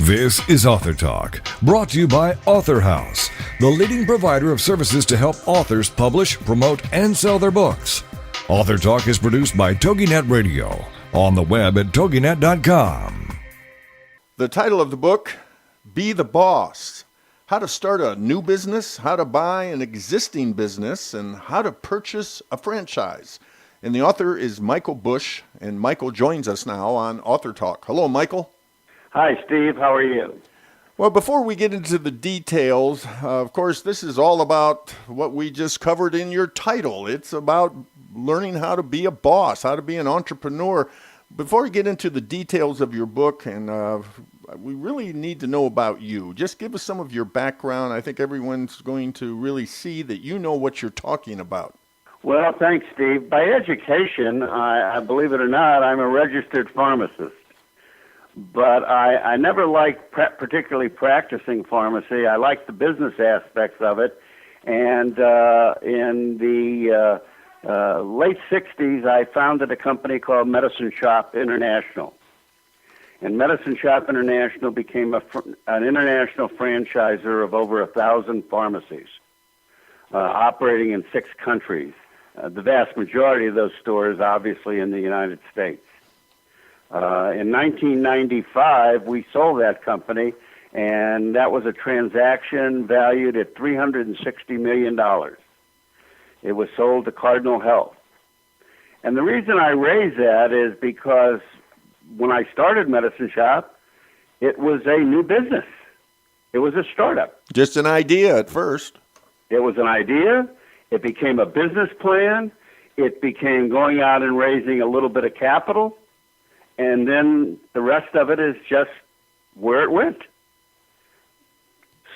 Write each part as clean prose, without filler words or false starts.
This is Author Talk, brought to you by Author House, the leading provider of services to help authors publish, promote, and sell their books. Author Talk is produced by TogiNet Radio, on the web at toginet.com. The title of the book, Be the Boss: How to Start a New Business, How to Buy an Existing Business, and How to Purchase a Franchise. And the author is Michael Busch, and Michael joins us now on Author Talk. Hello, Michael. Hi, Steve. How are you? Well, before we get into the details, of course, this is all about what we just covered in your title. It's about learning how to be a boss, how to be an entrepreneur. Before we get into the details of your book, and we really need to know about you. Just give us some of your background. I think everyone's going to really see that you know what you're talking about. Well, thanks, Steve. By education, I believe it or not, I'm a registered pharmacist. But I never liked particularly practicing pharmacy. I liked the business aspects of it. And in the late 60s, I founded a company called Medicine Shop International. And Medicine Shop International became an international franchisor of over 1,000 pharmacies, operating in 6 countries. The vast majority of those stores, obviously, in the United States. In 1995, we sold that company, and that was a transaction valued at $360 million. It was sold to Cardinal Health. And the reason I raise that is because when I started Medicine Shop, it was a new business. It was a startup. Just an idea at first. It was an idea. It became a business plan. It became going out and raising a little bit of capital. And then the rest of it is just where it went.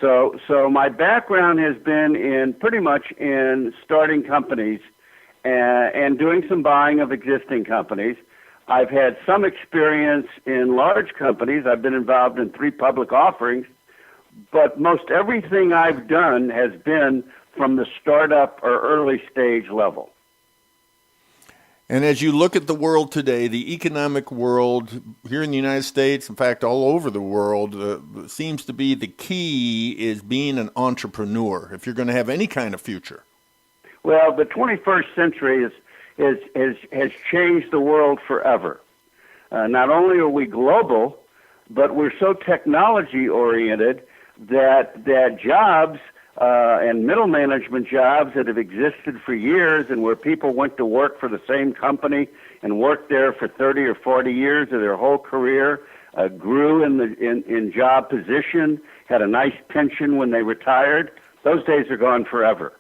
So my background has been in pretty much in starting companies and doing some buying of existing companies. I've had some experience in large companies. I've been involved in 3 public offerings, but most everything I've done has been from the startup or early stage level. And as you look at the world today, the economic world here in the United States, in fact, all over the world, seems to be the key is being an entrepreneur if you're going to have any kind of future. Well, the 21st century has changed the world forever. Not only are we global, but we're so technology-oriented that jobs and middle management jobs that have existed for years and where people went to work for the same company and worked there for 30 or 40 years of their whole career, grew in job position, had a nice pension when they retired. Those days are gone forever.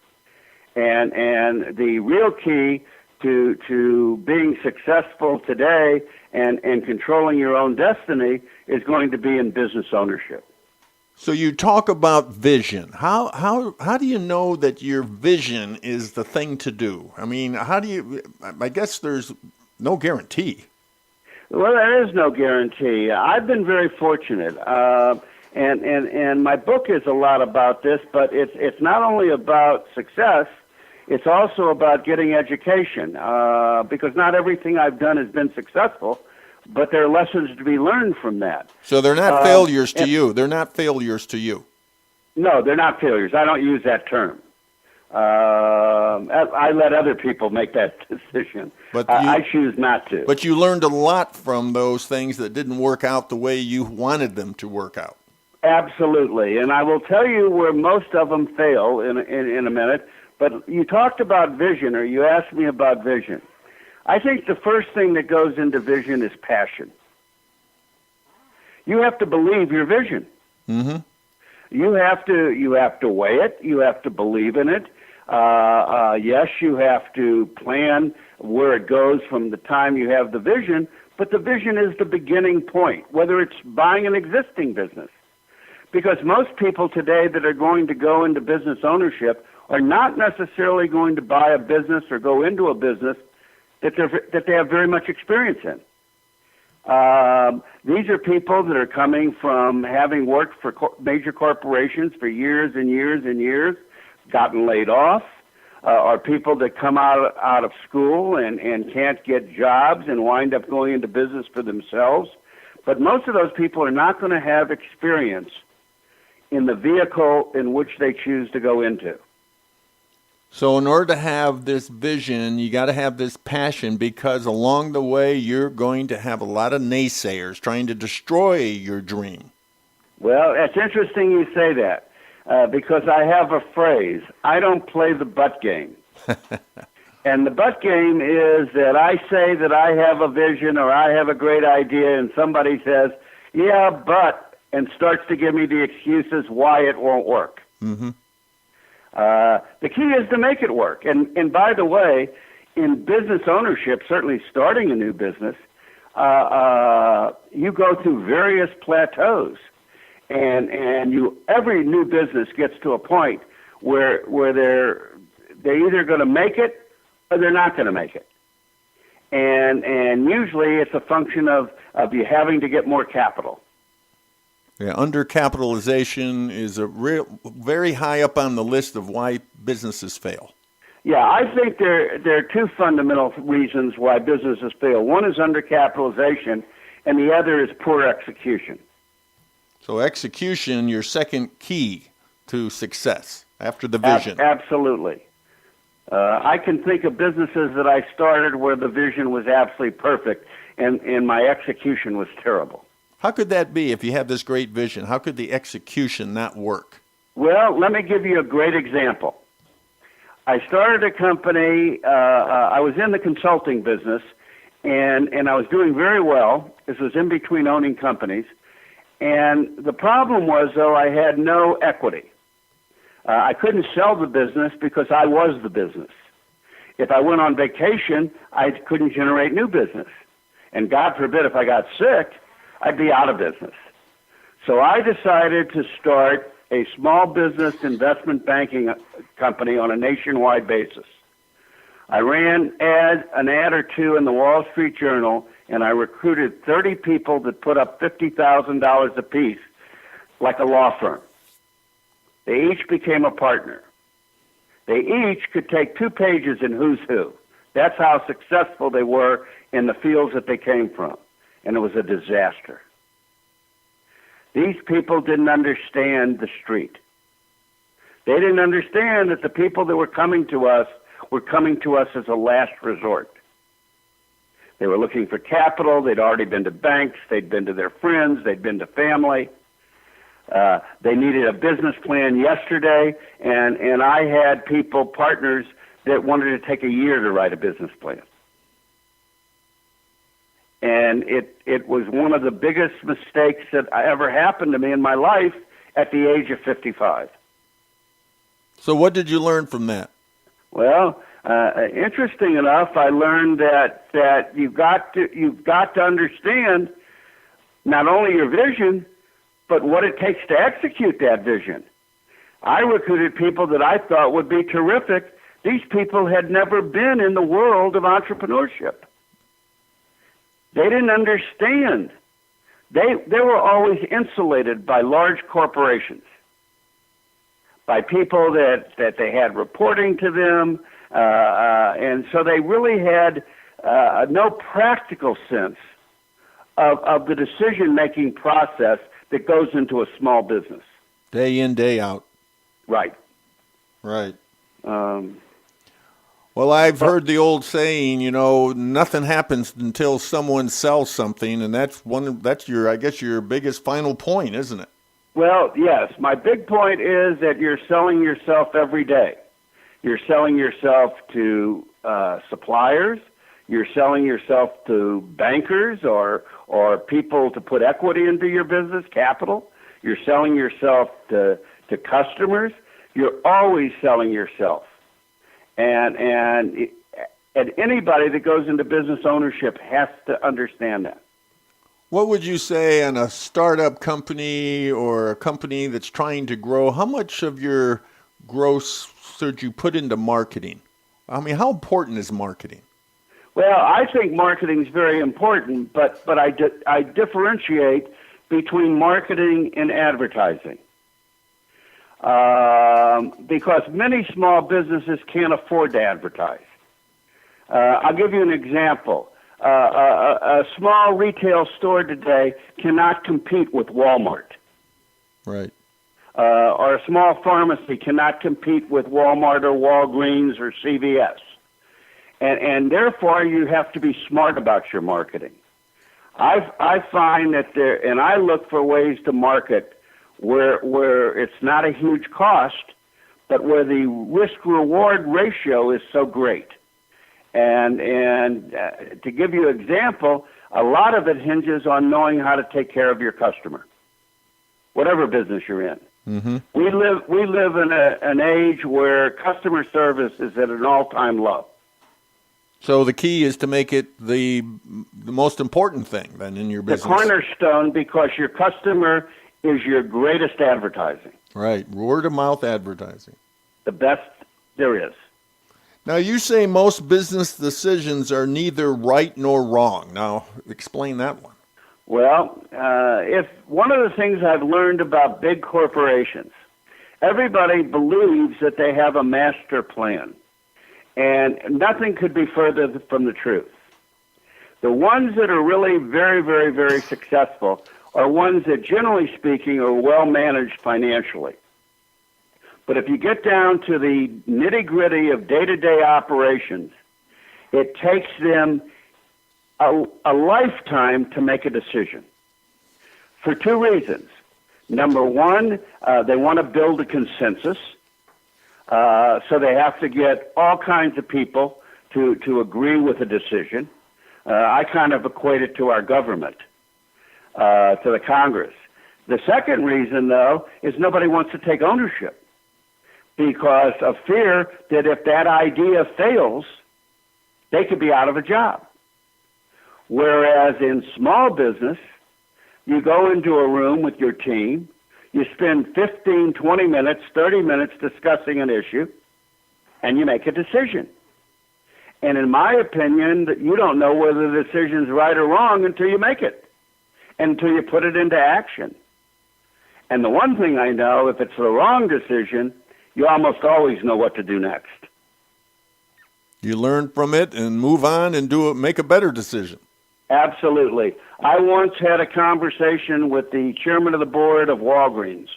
And the real key to being successful today and controlling your own destiny is going to be in business ownership. So you talk about vision. How do you know that your vision is the thing to do? I mean, I guess there's no guarantee. Well, there is no guarantee. I've been very fortunate. And my book is a lot about this, but it's not only about success, it's also about getting education, because not everything I've done has been successful. But there are lessons to be learned from that. So they're not failures to you. They're not failures to you. No, they're not failures. I don't use that term. I let other people make that decision. But I choose not to. But you learned a lot from those things that didn't work out the way you wanted them to work out. Absolutely. And I will tell you where most of them fail in a minute. But you talked about vision, or you asked me about vision. I think the first thing that goes into vision is passion. You have to believe your vision. Mm-hmm. You have to weigh it. You have to believe in it. Yes, you have to plan where it goes from the time you have the vision, but the vision is the beginning point, whether it's buying an existing business. Because most people today that are going to go into business ownership are not necessarily going to buy a business or go into a business that they have very much experience in. These are people that are coming from having worked for major corporations for years and years and years, gotten laid off, are people that come out of school and can't get jobs and wind up going into business for themselves. But most of those people are not going to have experience in the vehicle in which they choose to go into. So in order to have this vision, you got to have this passion, because along the way you're going to have a lot of naysayers trying to destroy your dream. Well, it's interesting you say that, because I have a phrase: I don't play the butt game. And the butt game is that I say that I have a vision or I have a great idea, and somebody says, yeah, but, and starts to give me the excuses why it won't work. Mm-hmm. The key is to make it work. And by the way, in business ownership, certainly starting a new business, you go through various plateaus. And every new business gets to a point where they're either going to make it or they're not going to make it. And usually it's a function of you having to get more capital. Yeah, undercapitalization is very high up on the list of why businesses fail. Yeah, I think there are two fundamental reasons why businesses fail. One is undercapitalization, and the other is poor execution. So execution, your second key to success after the vision. Absolutely. I can think of businesses that I started where the vision was absolutely perfect and my execution was terrible. How could that be if you have this great vision? How could the execution not work? Well, let me give you a great example. I started a company. I was in the consulting business, and I was doing very well. This was in between owning companies. And the problem was, though, I had no equity. I couldn't sell the business because I was the business. If I went on vacation, I couldn't generate new business. And God forbid, if I got sick, I'd be out of business. So I decided to start a small business investment banking company on a nationwide basis. I ran an ad or two in the Wall Street Journal, and I recruited 30 people that put up $50,000 apiece, like a law firm. They each became a partner. They each could take 2 pages in Who's Who. That's how successful they were in the fields that they came from. And it was a disaster. These people didn't understand the street. They didn't understand that the people that were coming to us as a last resort. They were looking for capital. They'd already been to banks. They'd been to their friends. They'd been to family. They needed a business plan yesterday, and I had partners that wanted to take a year to write a business plan. And it was one of the biggest mistakes that ever happened to me in my life at the age of 55. So what did you learn from that? Well, interesting enough, I learned that you've got to understand not only your vision, but what it takes to execute that vision. I recruited people that I thought would be terrific. These people had never been in the world of entrepreneurship. They didn't understand. They were always insulated by large corporations, by people that they had reporting to them, and so they really had no practical sense of the decision-making process that goes into a small business. Day in, day out. Right. Right. Well, I've heard the old saying, nothing happens until someone sells something, and that's your biggest final point, isn't it? Well, yes. My big point is that you're selling yourself every day. You're selling yourself to suppliers. You're selling yourself to bankers or people to put equity into your business, capital. You're selling yourself to customers. You're always selling yourself. And anybody that goes into business ownership has to understand that. What would you say on a startup company or a company that's trying to grow? How much of your gross should you put into marketing? I mean, how important is marketing? Well, I think marketing is very important, but I differentiate between marketing and advertising. Because many small businesses can't afford to advertise. I'll give you an example. A small retail store today cannot compete with Walmart. Right. Or a small pharmacy cannot compete with Walmart or Walgreens or CVS. And therefore, you have to be smart about your marketing. I find that and I look for ways to market where it's not a huge cost, but where the risk-reward ratio is so great. And to give you an example, a lot of it hinges on knowing how to take care of your customer, whatever business you're in. Mm-hmm. We live in an age where customer service is at an all-time low. So the key is to make it the most important thing then in your business. The cornerstone, because your customer is your greatest advertising. Right, word-of-mouth advertising. The best there is. Now, you say most business decisions are neither right nor wrong. Now, explain that one. Well, if one of the things I've learned about big corporations, everybody believes that they have a master plan. And nothing could be further from the truth. The ones that are really very, very, very successful are ones that, generally speaking, are well managed financially. But if you get down to the nitty-gritty of day-to-day operations, it takes them a lifetime to make a decision for two reasons. Number one, they want to build a consensus. So they have to get all kinds of people to agree with a decision. I kind of equate it to our government, to the Congress. The second reason, though, is nobody wants to take ownership because of fear that if that idea fails, they could be out of a job. Whereas in small business, you go into a room with your team, you spend 15, 20 minutes, 30 minutes discussing an issue, and you make a decision. And in my opinion, you don't know whether the decision's right or wrong until you make it, until you put it into action. And the one thing I know, if it's the wrong decision, you almost always know what to do next. You learn from it and move on and make a better decision. Absolutely. I once had a conversation with the chairman of the board of Walgreens,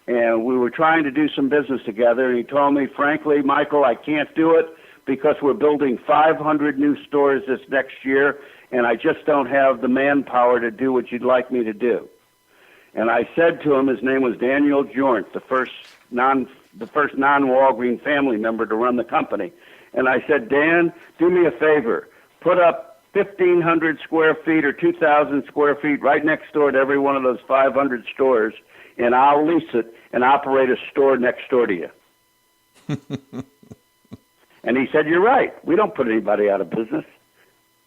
and we were trying to do some business together, and he told me, frankly, Michael, I can't do it because we're building 500 new stores this next year, and I just don't have the manpower to do what you'd like me to do. And I said to him, his name was Daniel Jornt, the first non-Walgreens family member to run the company. And I said, Dan, do me a favor, put up 1,500 square feet or 2,000 square feet right next door to every one of those 500 stores, and I'll lease it and operate a store next door to you. And he said, you're right. We don't put anybody out of business.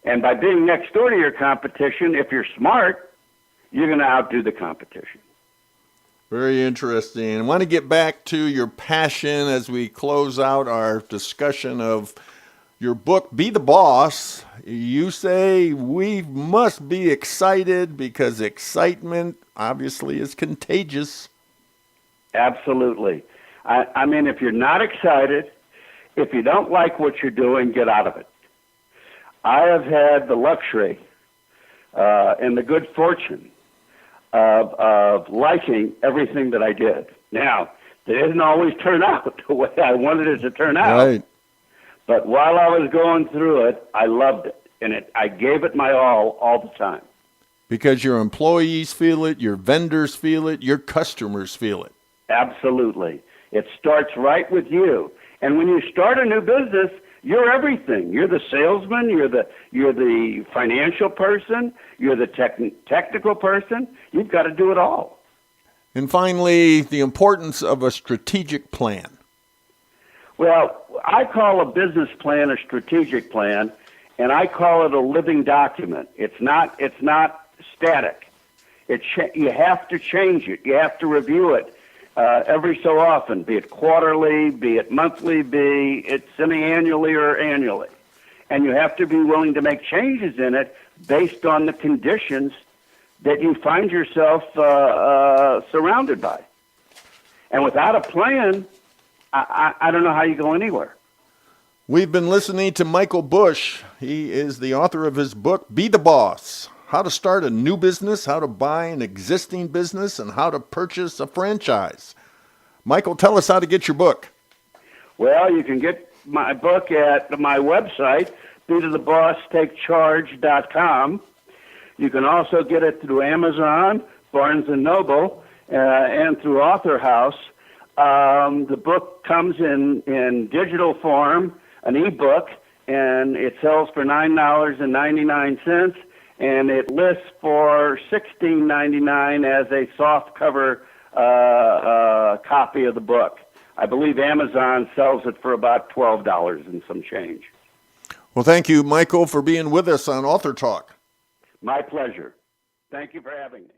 And by being next door to your competition, if you're smart, you're going to outdo the competition. Very interesting. I want to get back to your passion as we close out our discussion of your book, Be the Boss. You say we must be excited because excitement obviously is contagious. Absolutely. I mean, if you're not excited, if you don't like what you're doing, get out of it. I have had the luxury and the good fortune of liking everything that I did. Now, it didn't always turn out the way I wanted it to turn out. Right. But while I was going through it, I loved it, and I gave it my all the time. Because your employees feel it, your vendors feel it, your customers feel it. Absolutely. It starts right with you. And when you start a new business, you're everything. You're the salesman, you're the financial person, you're the technical person. You've got to do it all. And finally, the importance of a strategic plan. Well, I call a business plan a strategic plan, and I call it a living document. It's not static. You have to change it. You have to review it every so often, be it quarterly, be it monthly, be it semi-annually or annually. And you have to be willing to make changes in it based on the conditions that you find yourself surrounded by. And without a plan, I don't know how you go anywhere. We've been listening to Michael Busch. He is the author of his book, Be the Boss: How to Start a New Business, How to Buy an Existing Business, and How to Purchase a Franchise. Michael, tell us how to get your book. Well, you can get my book at my website, BeToTheBossTakeCharge.com. You can also get it through Amazon, Barnes & Noble, and through Author House. The book comes in digital form, an ebook, and it sells for $9.99, and it lists for $16.99 as a soft cover copy of the book. I believe Amazon sells it for about $12 and some change. Well, thank you, Michael, for being with us on Author Talk. My pleasure. Thank you for having me.